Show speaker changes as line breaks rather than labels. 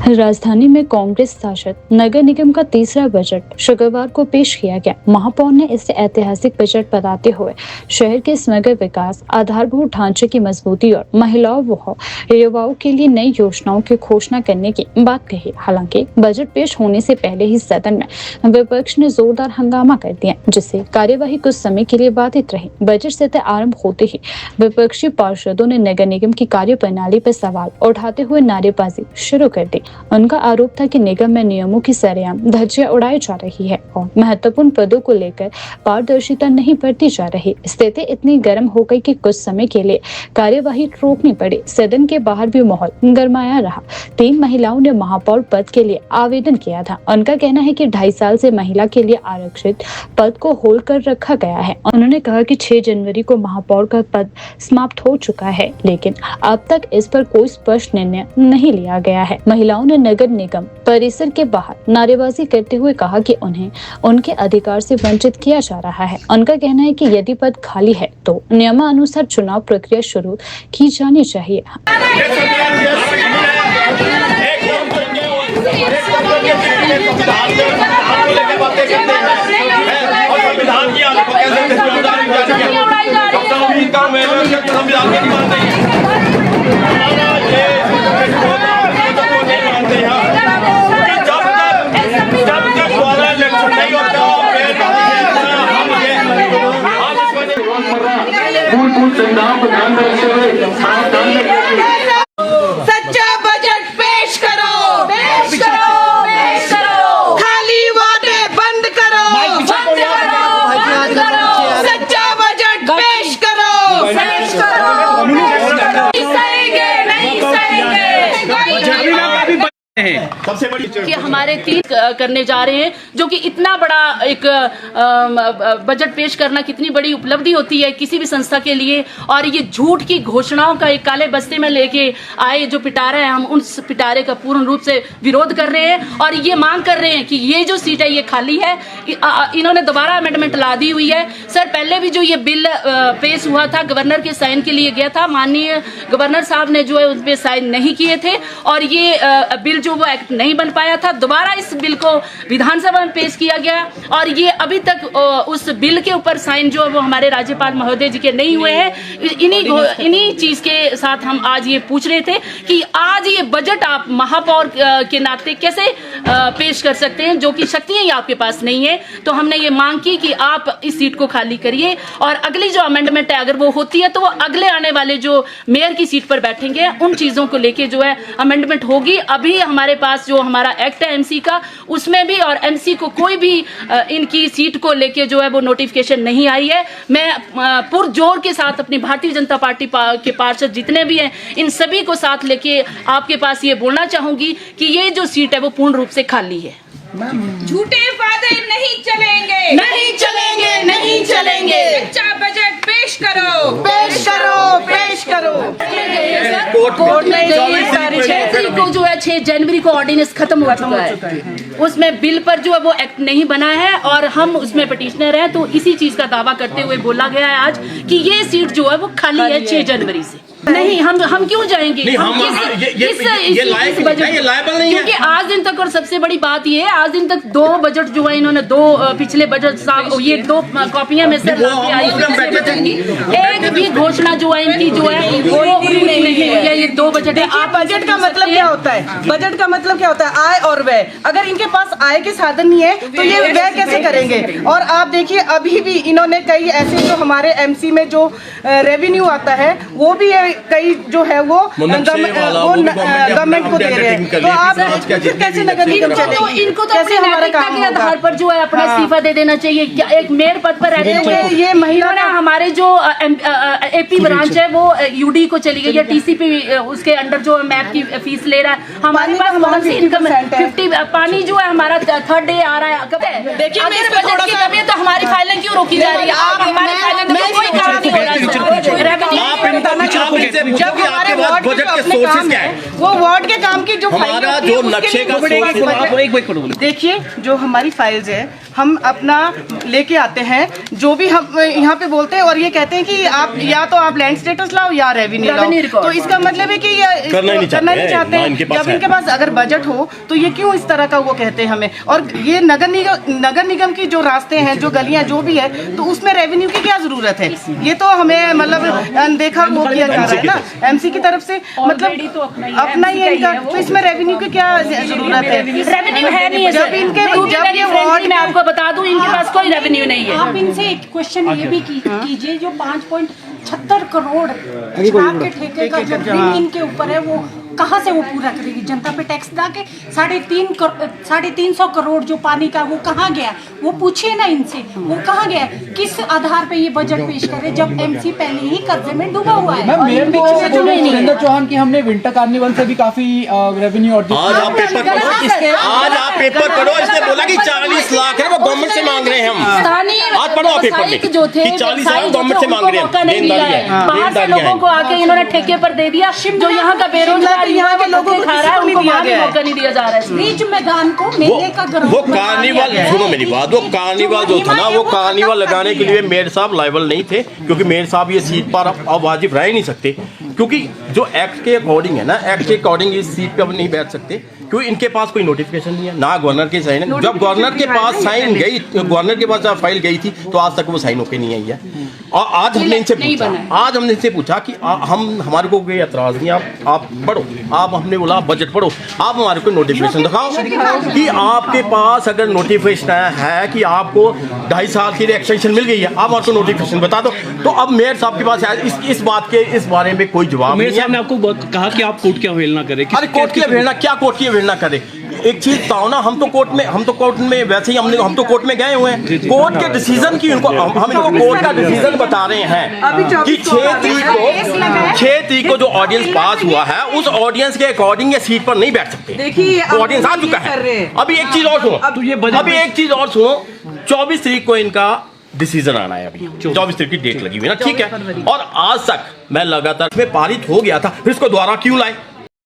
राजधानी में कांग्रेस शासित नगर निगम का तीसरा बजट शुक्रवार को पेश किया गया। महापौर ने इसे ऐतिहासिक बजट बताते हुए शहर के समग्र विकास, आधारभूत ढांचे की मजबूती और महिलाओं व युवाओं के लिए नई योजनाओं की घोषणा करने की बात कही। हालांकि बजट पेश होने से पहले ही सदन में विपक्ष ने जोरदार हंगामा कर दिया, जिससे कार्यवाही कुछ समय के लिए बाधित रही। बजट सत्र आरंभ होते ही विपक्षी पार्षदों ने नगर निगम की कार्यप्रणाली पर सवाल उठाते हुए नारेबाजी शुरू कर दी। उनका आरोप था कि निगम में नियमों की सरेआम धज्जियां उड़ाई जा रही है और महत्वपूर्ण पदों को लेकर पारदर्शिता नहीं बरती जा रही। स्थिति इतनी गर्म हो गई कि कुछ समय के लिए कार्यवाही रोकनी पड़ी। सदन के बाहर भी माहौल गरमाया रहा। 3 महिलाओं ने महापौर पद के लिए आवेदन किया था। उनका कहना है कि 2.5 साल से महिला के लिए आरक्षित पद को होल्ड कर रखा गया है। उन्होंने कहा कि 6 जनवरी को महापौर का पद समाप्त हो चुका है, लेकिन अब तक इस पर कोई स्पष्ट निर्णय नहीं लिया गया है। महिलाओं ने नगर निगम परिसर के बाहर नारेबाजी करते हुए कहा कि उन्हें उनके अधिकार से वंचित किया जा रहा है। उनका कहना है कि यदि पद खाली है तो नियमानुसार चुनाव प्रक्रिया शुरू की जानी चाहिए।
सच्चा बजट पेश करो, पेश करो, पेश करो। खाली वादे बंद करो, बंद करो, बंद करो। सच्चा बजट पेश करो, पेश करो। नहीं सहेंगे, नहीं सहेंगे।
सबसे बड़ी
कि हमारे 3 करने जा रहे हैं, जो कि इतना बड़ा एक बजट पेश करना कितनी बड़ी उपलब्धि होती है किसी भी संस्था के लिए। और ये झूठ की घोषणाओं का एक काले बस्ते में लेके आए जो पिटारा है, हम उस पिटारे का पूर्ण रूप से विरोध कर रहे हैं और ये मांग कर रहे हैं कि ये जो सीट है ये खाली है। इन्होंने दोबारा अमेंडमेंट ला दी हुई है। सर, पहले भी जो ये बिल पेश हुआ था गवर्नर के साइन के लिए गया था, माननीय गवर्नर साहब ने जो है उस पर साइन नहीं किए थे और ये बिल जो वो एक्ट नहीं बन पाया था। दोबारा इस बिल को विधानसभा में पेश किया गया और ये अभी तक उस बिल के ऊपर साइन जो वो हमारे राज्यपाल महोदय जी के नहीं हुए हैं। इन्हीं चीज के साथ हम आज ये पूछ रहे थे कि आज ये बजट आप महापौर के नाते कैसे पेश कर सकते हैं, जो कि शक्तियां ही आपके पास नहीं है। तो हमने ये मांग की कि आप इस सीट को खाली करिए और अगली जो अमेंडमेंट है अगर वो होती है तो वो अगले आने वाले जो मेयर की सीट पर बैठेंगे उन चीजों को लेके जो है अमेंडमेंट होगी। अभी हमारे पास जो हमारा एक्ट है एमसी का, उसमें भी और एमसी को कोई भी इनकी सीट को लेके जो है वो नोटिफिकेशन नहीं आई है। मैं पुरजोर के साथ अपनी भारतीय जनता पार्टी के पार्षद जितने भी हैं इन सभी को साथ लेके आपके पास ये बोलना चाहूंगी कि ये जो सीट है वो पूर्ण रूप से खाली है।
झूठे वादे नहीं चलेंगे,
नहीं चलेंगे, नहीं चलेंगे।
सच्चा बजट पेश करो,
पेश करो, पेश करो।
कोर्ट में 6 को जो है 6 जनवरी को ऑर्डिनेंस खत्म हो चुका है। उसमें बिल पर जो है वो एक्ट नहीं बना है और हम उसमें पिटिशनर हैं। तो इसी चीज का दावा करते हुए बोला गया है आज कि ये सीट जो है वो खाली है 6 जनवरी से। नहीं, हम क्यों जाएंगे?
ये लायबल नहीं है।
क्योंकि आज दिन तक, और सबसे बड़ी बात ये है, आज दिन तक 2 बजट जो है इन्होंने 2 पिछले बजट ये 2 कॉपियां में से एक भी घोषणा जो है इनकी जो है वो नहीं है। ये 2 बजट है।
आप बजट का मतलब क्या होता है? बजट का मतलब क्या होता है? आय और व्यय। अगर इनके पास आय के साधन नहीं है तो ये व्यय कैसे करेंगे? और आप देखिए अभी भी इन्होंने कई ऐसे जो हमारे एमसी में जो रेवेन्यू आता है वो भी कई जो है वो गवर्नमेंट को दे रहे हैं। तो आप कैसे नगर निगम चलेगी?
इनको तो कैसे हमारे काम के आधार पर जो है अपना इस्तीफा दे देना चाहिए। क्या एक मेयर पद पर रहते हुए ये महिला ने हमारे जो एपी ब्रांच है वो यूडी को चली गई है, टीसीपी उसके अंडर जो मैप की फीस ले रहा है। हमारे पास कौन सी इनकम है? 50 पानी जो है हमारा 3rd डे आ रहा है। देखिए अगर बजट की कमी है तो हमारी फाइलें क्यों रोकी जा रही है? आप हमारी फाइलें कोई काम नहीं हो रहा है।
जब आपके पास बजट के सोर्सेज क्या है?
वो वार्ड के काम की जो
हमारा जो नक्शे का
देखिए जो हमारी फाइल्स है हम अपना लेके आते हैं, जो भी हम यहाँ पे बोलते हैं और ये कहते हैं कि आप या तो आप लैंड स्टेटस लाओ या रेवेन्यू लाओ। तो इसका मतलब है कि ये
करना ही नहीं चाहते हैं,
जब इनके पास अगर बजट हो तो ये क्यों इस तरह का वो कहते हैं हमें। और ये नगर निगम की जो रास्ते हैं, जो गलियां, जो भी है, तो उसमें रेवेन्यू की क्या जरूरत है। ये तो हमें मतलब अनदेखा वो किया जा रहा है ना एमसी की तरफ से, मतलब अपना ही है इनका, तो इसमें रेवेन्यू की क्या जरूरत है।
रेवेन्यू है नहीं है
जब इनके जब ये वार्ड
मैं आपको बता दूं, इनके पास कोई रेवेन्यू नहीं है।
आप इनसे एक क्वेश्चन ये भी कीजिए, जो 5.76 करोड़ शराब के ठेके का जो ऋण इनके ऊपर है, वो कहाँ से वो पूरा करेगी। जनता पे टैक्स दा के 350 करोड़ जो पानी का, वो कहाँ गया, वो पूछिए ना इनसे, वो कहाँ गया, किस आधार पे ये बजट पेश करे जब एमसी पहले ही कर्जे में डूबा हुआ है।
मैम, मेयर को सुरेंद्र चौहान की हमने विंटर कार्निवल से भी काफी रेवेन्यू और
आज आप पेपर पढ़ो, इसने बोला कि 40 लाख है वो गवर्नमेंट से मांग रहे हैं हम।
स्थानीय
आज पढ़ो आप पेपर में
व्यवसायिक जो थे,
कि 40 लाख गवर्नमेंट से मांग रहे
मौका नहीं
हैं।
दिया है। बाहर से लोगों को आके इन्होंने ठेके पर दे दिया, जो यहाँ का बेरोजगार
यहाँ के लोगों को
खा रहा है,
किसी को
उनको
नहीं
वहाँ भी
दिया
मौका नहीं दिया जा रहा है।
रिच मैदान को मेले का
वो कार्निवल, सुनो मेरी बात, वो कार्निवल जो था ना, वो कार्निवल लगाने के लिए मेयर साहब लायबल नहीं थे, क्योंकि मेयर साहब ये सीट पर अब वाजिब रह ही नहीं सकते, क्योंकि जो एक्ट के अकॉर्डिंग है ना, एक्ट के अकॉर्डिंग इस सीट पे अब नहीं बैठ सकते, क्योंकि इनके पास कोई नोटिफिकेशन नहीं है, ना गवर्नर के साइन है। जब गवर्नर के पास साइन गई, गवर्नर के पास जब फाइल गई थी, तो आज तक वो साइन होके नहीं आई है। और आज हमने इनसे पूछा कि हम हमारे को कोई एतराज नहीं, आप पढ़ो, आप हमने बोला बजट पढ़ो, आप हमारे को नोटिफिकेशन दिखाओ कि आपके पास अगर नोटिफिकेशन है कि आपको 2.5 साल की एक्सटेंशन मिल गई है, आप हमारे को नोटिफिकेशन बता दो। तो अब मेयर साहब के पास इस बारे में कोई जवाब नहीं है।
ने आपको कहा कि आप कोर्ट की अवहेलना करें।
अरे कोर्ट की अवहेलना क्या, कोर्ट की अवहेलना करे। एक चीज बताओ ना, हम तो कोर्ट में वैसे ही हम तो कोर्ट में गए हुए हैं, कोर्ट के डिसीजन की इनको हम इनको कोर्ट का डिसीजन बता रहे हैं कि 6 तारीख को जो ऑडियंस पास हुआ है, उस ऑडियंस के अकॉर्डिंग ये सीट पर नहीं बैठ सकते।
देखिए
ऑडियंस आ चुका है। अभी एक चीज और सुनो, 24 तारीख को इनका डिसीजन आना है। अभी 24 तारीख की डेट लगी हुई है ना, ठीक है। और आज तक मैं लगातार इसमें पारित हो गया था, फिर इसको दोबारा क्यों लाए?